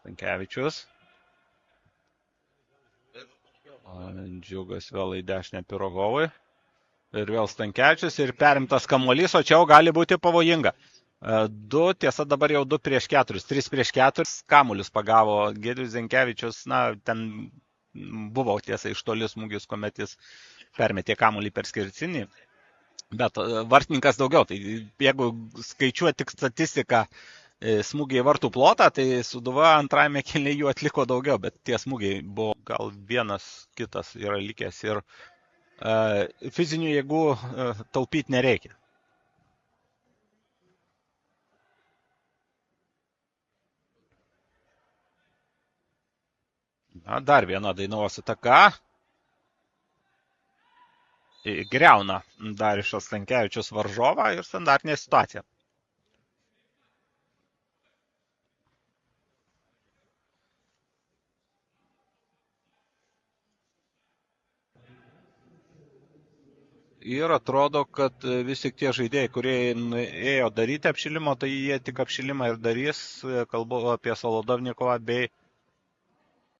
Stankevičius. Džiugas vėl į dešinę Pirogovui. Ir vėl Stankevičius ir perimtas kamuolys, o čia jau gali būti pavojinga. 2, tiesa dabar jau 2 prieš 4, 3 prieš 4 kamuolius pagavo Giedrius Zenkevičius, na, ten buvo tiesa iš toli smūgis, kuomet jis permetė kamuolį per skirtinį, bet vartininkas daugiau, tai jeigu skaičiuoti tik statistiką smūgiai vartų plotą, tai Sūduva antrajame kėlinyje jų atliko daugiau, bet tie smūgiai buvo gal vienas kitas yra likęs ir fizinių jėgų taupyti nereikia. Na, dar viena Dainavos ataka. Griauna Dariušas Stankevičius varžovą ir standartinė situacija. Ir atrodo, kad vis tik tie žaidėjai, kurie ėjo daryti apšilimą, tai jie tik apšilimą ir darys. Kalbu apie Solodovnikovą bei